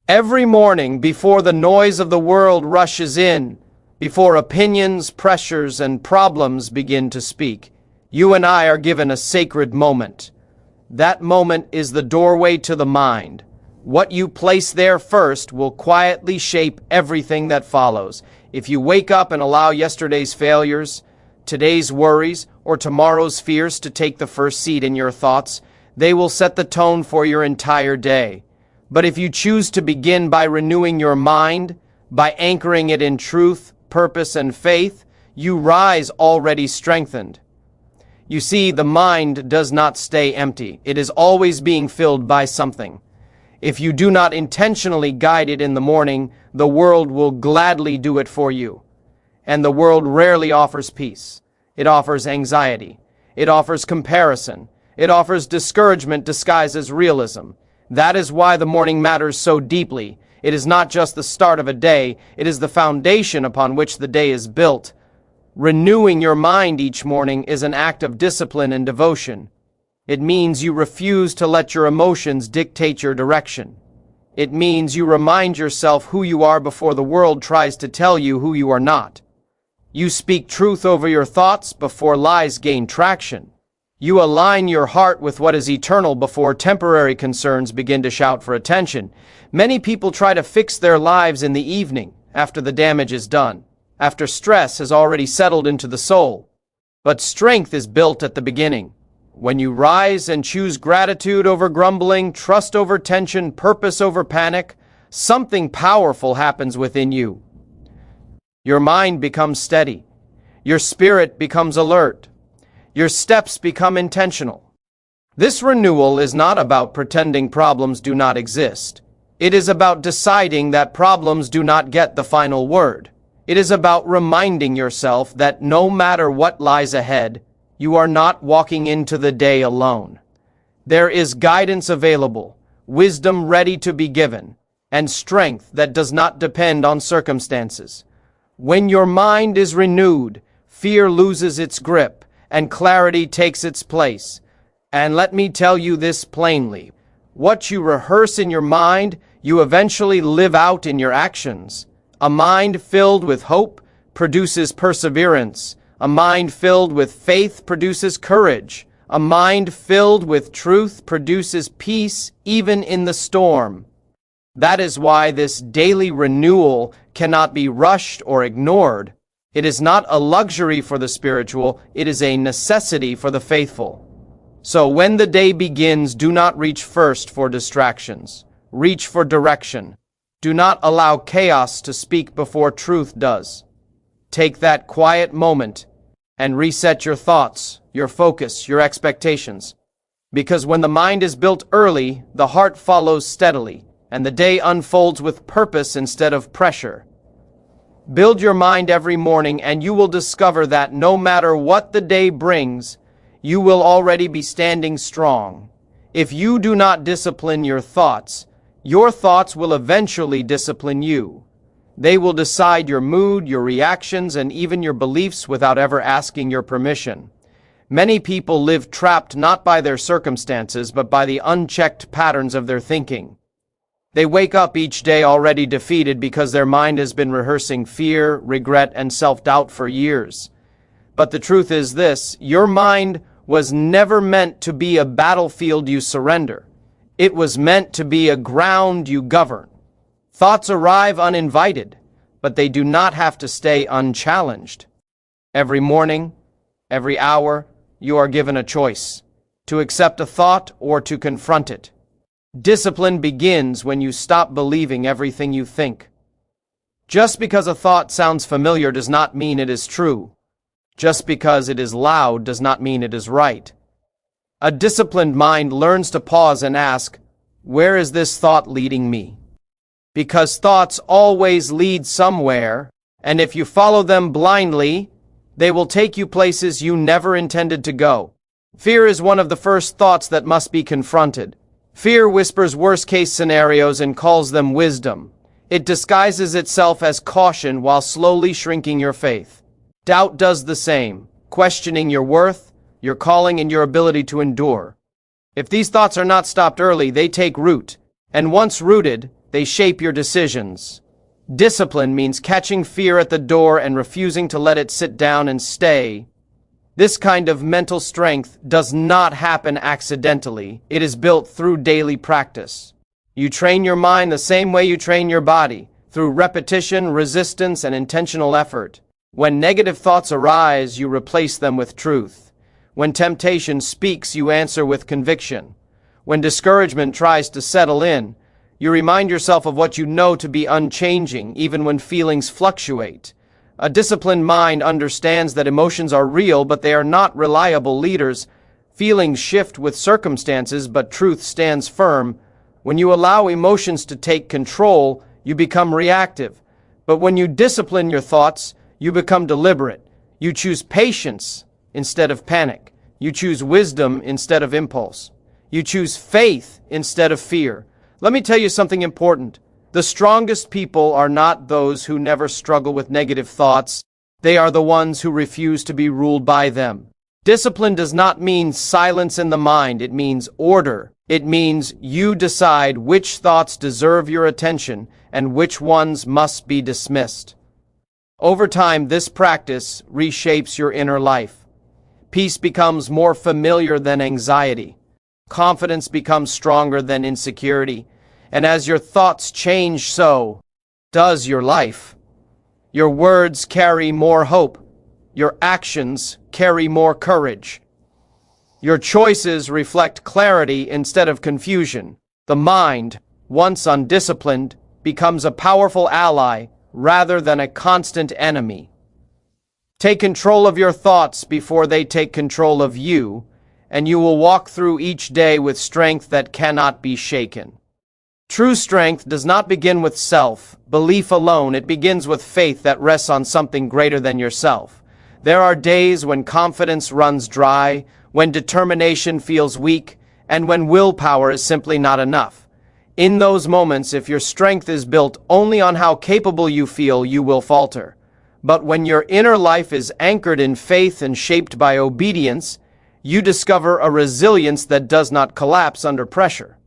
Every morning, before the noise of the world rushes in, before opinions, pressures, and problems begin to speak, you and I are given a sacred moment. That moment is the doorway to the mind. What you place there first will quietly shape everything that follows. If you wake up and allow yesterday's failures, today's worries, or tomorrow's fears to take the first seat in your thoughts, they will set the tone for your entire day. But if you choose to begin by renewing your mind, by anchoring it in truth, purpose, and faith, you rise already strengthened. You see, the mind does not stay empty. It is always being filled by something. If you do not intentionally guide it in the morning, the world will gladly do it for you. And the world rarely offers peace. It offers anxiety. It offers comparison. It offers discouragement disguised as realism. That is why the morning matters so deeply. It is not just the start of a day, it is the foundation upon which the day is built. Renewing your mind each morning is an act of discipline and devotion. It means you refuse to let your emotions dictate your direction. It means you remind yourself who you are before the world tries to tell you who you are not. You speak truth over your thoughts before lies gain traction. You align your heart with what is eternal before temporary concerns begin to shout for attention. Many people try to fix their lives in the evening, after the damage is done, after stress has already settled into the soul. But strength is built at the beginning. When you rise and choose gratitude over grumbling, trust over tension, purpose over panic, something powerful happens within you. Your mind becomes steady. Your spirit becomes alert. Your steps become intentional. This renewal is not about pretending problems do not exist. It is about deciding that problems do not get the final word. It is about reminding yourself that no matter what lies ahead, you are not walking into the day alone. There is guidance available, wisdom ready to be given, and strength that does not depend on circumstances. When your mind is renewed, fear loses its grip, and clarity takes its place. And let me tell you this plainly. What you rehearse in your mind, you eventually live out in your actions. A mind filled with hope produces perseverance. A mind filled with faith produces courage. A mind filled with truth produces peace even in the storm. That is why this daily renewal cannot be rushed or ignored. It is not a luxury for the spiritual, it is a necessity for the faithful. So when the day begins, do not reach first for distractions. Reach for direction. Do not allow chaos to speak before truth does. Take that quiet moment and reset your thoughts, your focus, your expectations. Because when the mind is built early, the heart follows steadily, and the day unfolds with purpose instead of pressure. Build your mind every morning and you will discover that no matter what the day brings, you will already be standing strong. If you do not discipline your thoughts will eventually discipline you. They will decide your mood, your reactions, and even your beliefs without ever asking your permission. Many people live trapped not by their circumstances, but by the unchecked patterns of their thinking. They wake up each day already defeated because their mind has been rehearsing fear, regret, and self-doubt for years. But the truth is this, your mind was never meant to be a battlefield you surrender. It was meant to be a ground you govern. Thoughts arrive uninvited, but they do not have to stay unchallenged. Every morning, every hour, you are given a choice, to accept a thought or to confront it. Discipline begins when you stop believing everything you think. Just because a thought sounds familiar does not mean it is true. Just because it is loud does not mean it is right. A disciplined mind learns to pause and ask, where is this thought leading me? Because thoughts always lead somewhere, and if you follow them blindly, they will take you places you never intended to go. Fear is one of the first thoughts that must be confronted. Fear whispers worst-case scenarios and calls them wisdom. It disguises itself as caution while slowly shrinking your faith. Doubt does the same, questioning your worth, your calling, and your ability to endure. If these thoughts are not stopped early, they take root, and once rooted, They shape your decisions. Discipline means catching fear at the door and refusing to let it sit down and stay. This kind of mental strength does not happen accidentally. It is built through daily practice. You train your mind the same way you train your body, through repetition, resistance, and intentional effort. When negative thoughts arise, you replace them with truth. When temptation speaks, you answer with conviction. When discouragement tries to settle in, you remind yourself of what you know to be unchanging, even when feelings fluctuate. A disciplined mind understands that emotions are real, but they are not reliable leaders. Feelings shift with circumstances, but truth stands firm. When you allow emotions to take control, you become reactive. But when you discipline your thoughts, you become deliberate. You choose patience instead of panic. You choose wisdom instead of impulse. You choose faith instead of fear. Let me tell you something important. The strongest people are not those who never struggle with negative thoughts. They are the ones who refuse to be ruled by them. Discipline does not mean silence in the mind. It means order. It means you decide which thoughts deserve your attention and which ones must be dismissed. Over time, this practice reshapes your inner life. Peace becomes more familiar than anxiety. Confidence becomes stronger than insecurity. And as your thoughts change, so does your life. Your words carry more hope. Your actions carry more courage. Your choices reflect clarity instead of confusion. The mind, once undisciplined, becomes a powerful ally rather than a constant enemy. Take control of your thoughts before they take control of you, and you will walk through each day with strength that cannot be shaken. True strength does not begin with self-belief alone. It begins with faith that rests on something greater than yourself. There are days when confidence runs dry, when determination feels weak, and when willpower is simply not enough. In those moments, if your strength is built only on how capable you feel, you will falter. But when your inner life is anchored in faith and shaped by obedience, you discover a resilience that does not collapse under pressure.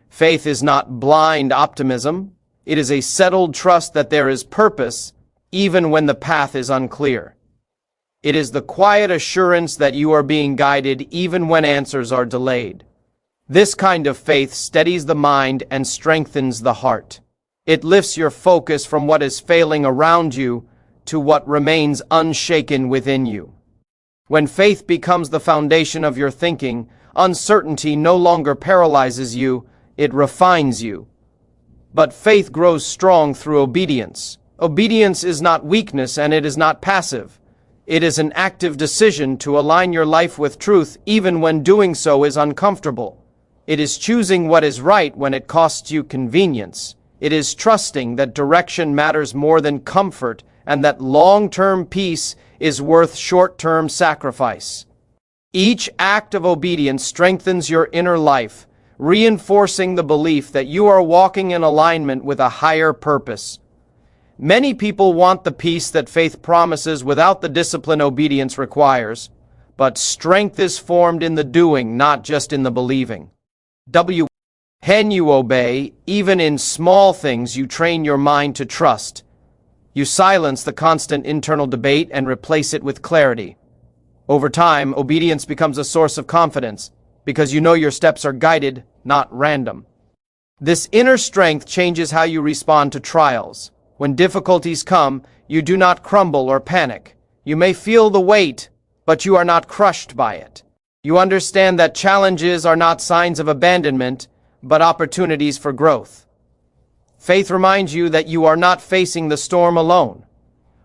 Faith is not blind optimism. It is a settled trust that there is purpose, even when the path is unclear. It is the quiet assurance that you are being guided even when answers are delayed. This kind of faith steadies the mind and strengthens the heart. It lifts your focus from what is failing around you to what remains unshaken within you. When faith becomes the foundation of your thinking, uncertainty no longer paralyzes you, it refines you. But faith grows strong through obedience. Obedience is not weakness and it is not passive. It is an active decision to align your life with truth even when doing so is uncomfortable. It is choosing what is right when it costs you convenience. It is trusting that direction matters more than comfort and that long-term peace is worth short-term sacrifice. Each act of obedience strengthens your inner life, reinforcing the belief that you are walking in alignment with a higher purpose. Many people want the peace that faith promises without the discipline obedience requires, but strength is formed in the doing, not just in the believing. When you obey, even in small things, you train your mind to trust. You silence the constant internal debate and replace it with clarity. Over time, obedience becomes a source of confidence, because you know your steps are guided, not random. This inner strength changes how you respond to trials. When difficulties come, you do not crumble or panic. You may feel the weight, but you are not crushed by it. You understand that challenges are not signs of abandonment, but opportunities for growth. Faith reminds you that you are not facing the storm alone.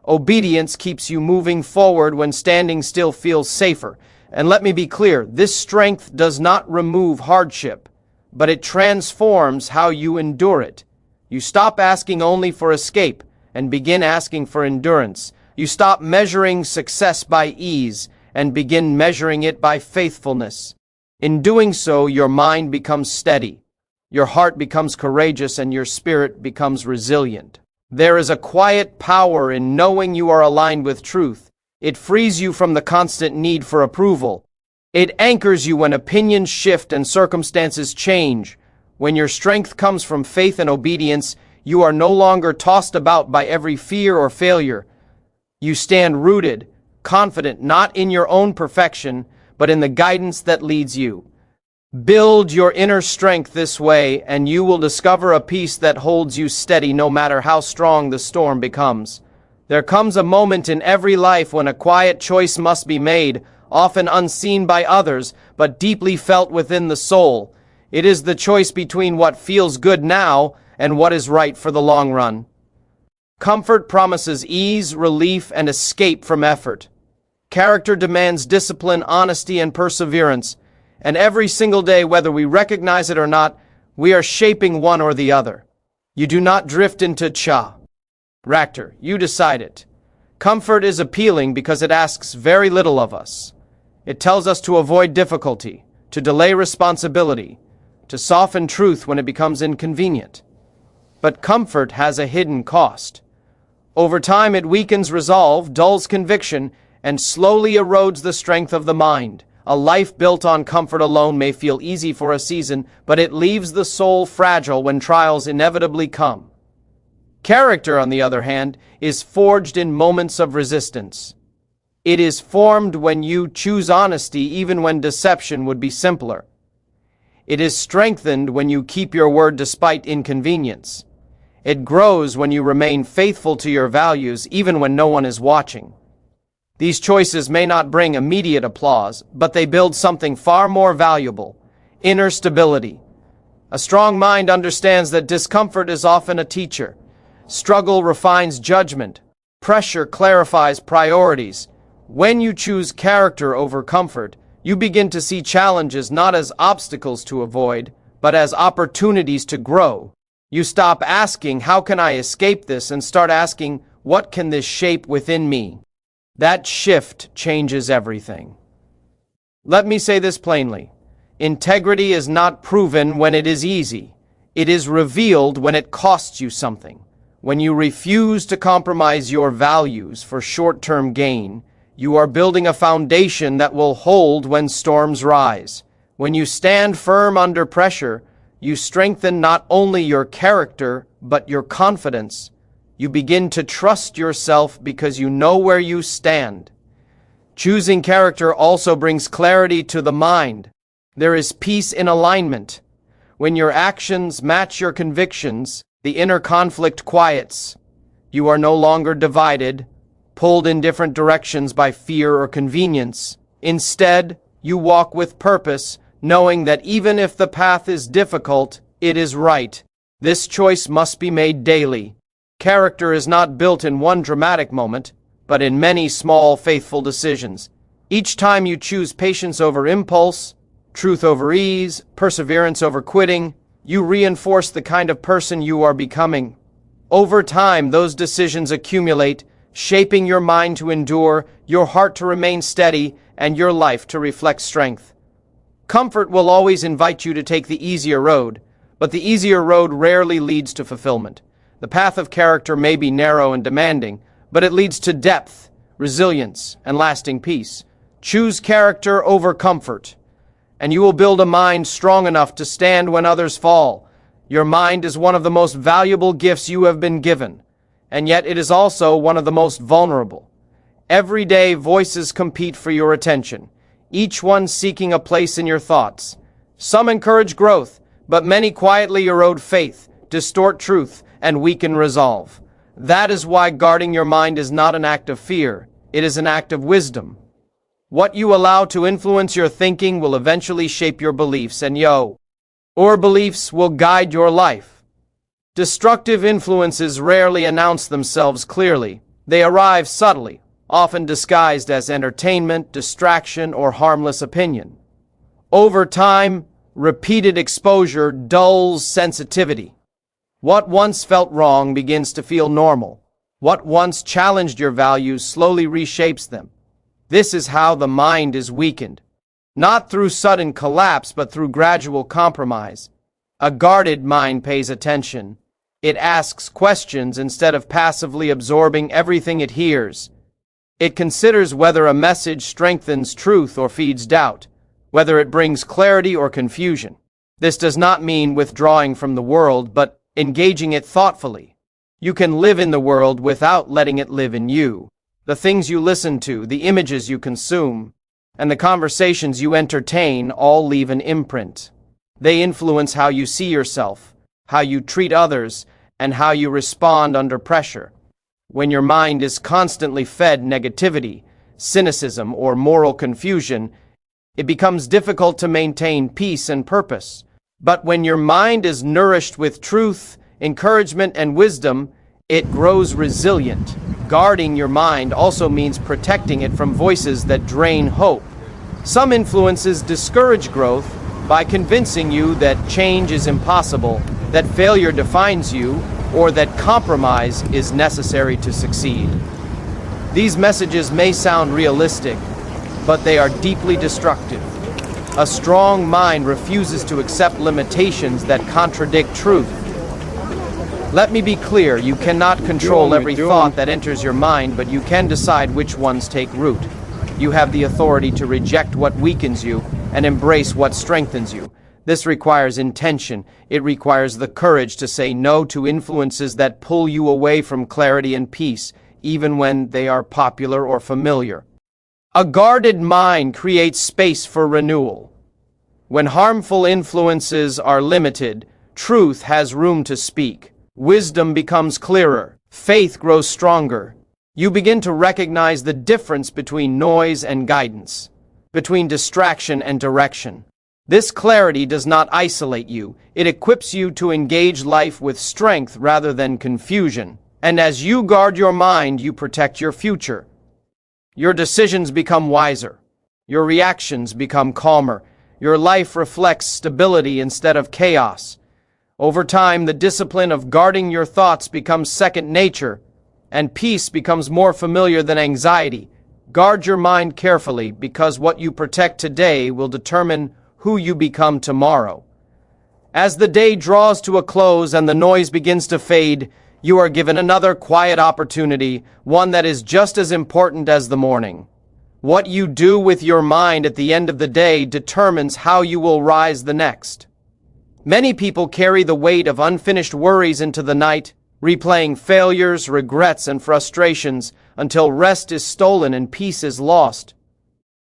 Obedience keeps you moving forward when standing still feels safer. And let me be clear, this strength does not remove hardship, but it transforms how you endure it. You stop asking only for escape and begin asking for endurance. You stop measuring success by ease and begin measuring it by faithfulness. In doing so, your mind becomes steady, your heart becomes courageous, and your spirit becomes resilient. There is a quiet power in knowing you are aligned with truth. It frees you from the constant need for approval. It anchors you when opinions shift and circumstances change. When your strength comes from faith and obedience, you are no longer tossed about by every fear or failure. You stand rooted, confident not in your own perfection, but in the guidance that leads you. Build your inner strength this way, and you will discover a peace that holds you steady no matter how strong the storm becomes. There comes a moment in every life when a quiet choice must be made, often unseen by others, but deeply felt within the soul. It is the choice between what feels good now and what is right for the long run. Comfort promises ease, relief, and escape from effort. Character demands discipline, honesty, and perseverance. And every single day, whether we recognize it or not, we are shaping one or the other. You do not drift into Racter, you decide it. Comfort is appealing because it asks very little of us. It tells us to avoid difficulty, to delay responsibility, to soften truth when it becomes inconvenient. But comfort has a hidden cost. Over time, it weakens resolve, dulls conviction, and slowly erodes the strength of the mind. A life built on comfort alone may feel easy for a season, but it leaves the soul fragile when trials inevitably come. Character, on the other hand, is forged in moments of resistance. It is formed when you choose honesty even when deception would be simpler. It is strengthened when you keep your word despite inconvenience. It grows when you remain faithful to your values even when no one is watching. These choices may not bring immediate applause, but they build something far more valuable: inner stability. A strong mind understands that discomfort is often a teacher. Struggle refines judgment. Pressure clarifies priorities. When you choose character over comfort, you begin to see challenges not as obstacles to avoid, but as opportunities to grow. You stop asking, "How can I escape this?" and start asking, "What can this shape within me?" That shift changes everything. Let me say this plainly. Integrity is not proven when it is easy. It is revealed when it costs you something. When you refuse to compromise your values for short-term gain, you are building a foundation that will hold when storms rise. When you stand firm under pressure, you strengthen not only your character, but your confidence. You begin to trust yourself because you know where you stand. Choosing character also brings clarity to the mind. There is peace in alignment. When your actions match your convictions, the inner conflict quiets. You are no longer divided, pulled in different directions by fear or convenience. Instead, you walk with purpose, knowing that even if the path is difficult, it is right. This choice must be made daily. Character is not built in one dramatic moment, but in many small, faithful decisions. Each time you choose patience over impulse, truth over ease, perseverance over quitting, you reinforce the kind of person you are becoming. Over time, those decisions accumulate, shaping your mind to endure, your heart to remain steady, and your life to reflect strength. Comfort will always invite you to take the easier road, but the easier road rarely leads to fulfillment. The path of character may be narrow and demanding, but it leads to depth, resilience, and lasting peace. Choose character over comfort, and you will build a mind strong enough to stand when others fall. Your mind is one of the most valuable gifts you have been given, and yet it is also one of the most vulnerable. Every day, voices compete for your attention, each one seeking a place in your thoughts. Some encourage growth, but many quietly erode faith, distort truth, and weaken resolve. That is why guarding your mind is not an act of fear, it is an act of wisdom. What you allow to influence your thinking will eventually shape your beliefs, and your beliefs will guide your life. Destructive influences rarely announce themselves clearly. They arrive subtly, often disguised as entertainment, distraction, or harmless opinion. Over time, repeated exposure dulls sensitivity. What once felt wrong begins to feel normal. What once challenged your values slowly reshapes them. This is how the mind is weakened. Not through sudden collapse, but through gradual compromise. A guarded mind pays attention. It asks questions instead of passively absorbing everything it hears. It considers whether a message strengthens truth or feeds doubt, whether it brings clarity or confusion. This does not mean withdrawing from the world, but engaging it thoughtfully. You can live in the world without letting it live in you. The things you listen to, the images you consume, and the conversations you entertain all leave an imprint. They influence how you see yourself, how you treat others, and how you respond under pressure. When your mind is constantly fed negativity, cynicism, or moral confusion, it becomes difficult to maintain peace and purpose. But when your mind is nourished with truth, encouragement, and wisdom, it grows resilient. Guarding your mind also means protecting it from voices that drain hope. Some influences discourage growth by convincing you that change is impossible, that failure defines you, or that compromise is necessary to succeed. These messages may sound realistic, but they are deeply destructive. A strong mind refuses to accept limitations that contradict truth. Let me be clear, you cannot control every thought that enters your mind, but you can decide which ones take root. You have the authority to reject what weakens you and embrace what strengthens you. This requires intention. It requires the courage to say no to influences that pull you away from clarity and peace, even when they are popular or familiar. A guarded mind creates space for renewal. When harmful influences are limited, truth has room to speak. Wisdom becomes clearer. Faith grows stronger. You begin to recognize the difference between noise and guidance, between distraction and direction. This clarity does not isolate you. It equips you to engage life with strength rather than confusion. And as you guard your mind, you protect your future. Your decisions become wiser. Your reactions become calmer. Your life reflects stability instead of chaos. Over time, the discipline of guarding your thoughts becomes second nature, and peace becomes more familiar than anxiety. Guard your mind carefully, because what you protect today will determine who you become tomorrow. As the day draws to a close and the noise begins to fade, you are given another quiet opportunity, one that is just as important as the morning. What you do with your mind at the end of the day determines how you will rise the next. Many people carry the weight of unfinished worries into the night, replaying failures, regrets, and frustrations until rest is stolen and peace is lost.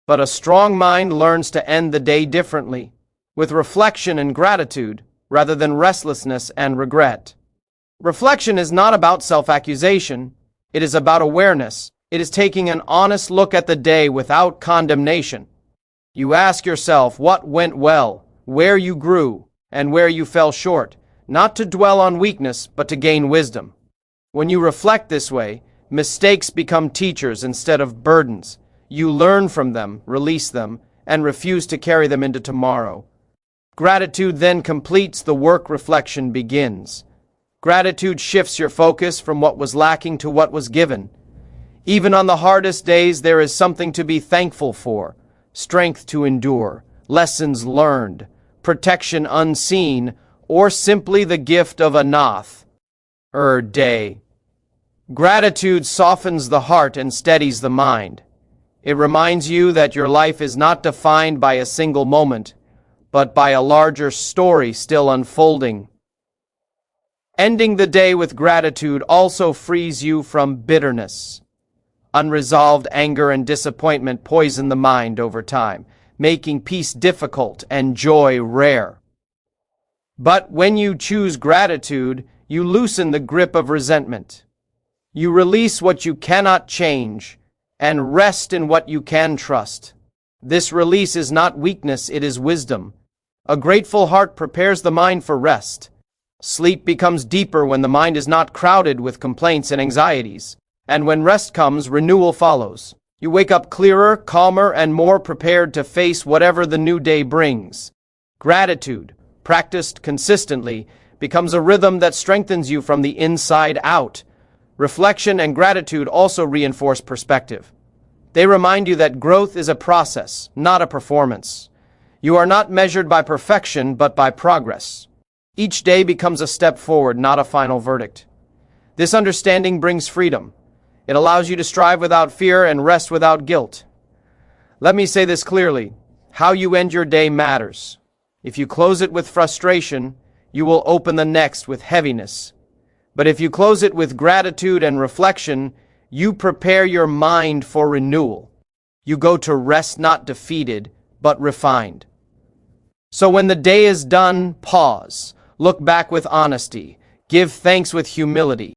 But a strong mind learns to end the day differently, with reflection and gratitude, rather than restlessness and regret. Reflection is not about self-accusation. It is about awareness. It is taking an honest look at the day without condemnation. You ask yourself what went well, where you grew, and where you fell short, not to dwell on weakness, but to gain wisdom. When you reflect this way, mistakes become teachers instead of burdens. You learn from them, release them, and refuse to carry them into tomorrow. Gratitude then completes the work reflection begins. Gratitude shifts your focus from what was lacking to what was given. Even on the hardest days, there is something to be thankful for: strength to endure, lessons learned, protection unseen, or simply the gift of another day. Gratitude softens the heart and steadies the mind. It reminds you that your life is not defined by a single moment, but by a larger story still unfolding. Ending the day with gratitude also frees you from bitterness. Unresolved anger and disappointment poison the mind over time, making peace difficult and joy rare. But when you choose gratitude, you loosen the grip of resentment. You release what you cannot change and rest in what you can trust. This release is not weakness, it is wisdom. A grateful heart prepares the mind for rest. Sleep becomes deeper when the mind is not crowded with complaints and anxieties. And when rest comes, renewal follows. You wake up clearer, calmer, and more prepared to face whatever the new day brings. Gratitude, practiced consistently, becomes a rhythm that strengthens you from the inside out. Reflection and gratitude also reinforce perspective. They remind you that growth is a process, not a performance. You are not measured by perfection, but by progress. Each day becomes a step forward, not a final verdict. This understanding brings freedom. It allows you to strive without fear and rest without guilt. Let me say this clearly: how you end your day matters. If you close it with frustration, you will open the next with heaviness. But if you close it with gratitude and reflection, you prepare your mind for renewal. You go to rest not defeated, but refined. So when the day is done, pause, look back with honesty, give thanks with humility,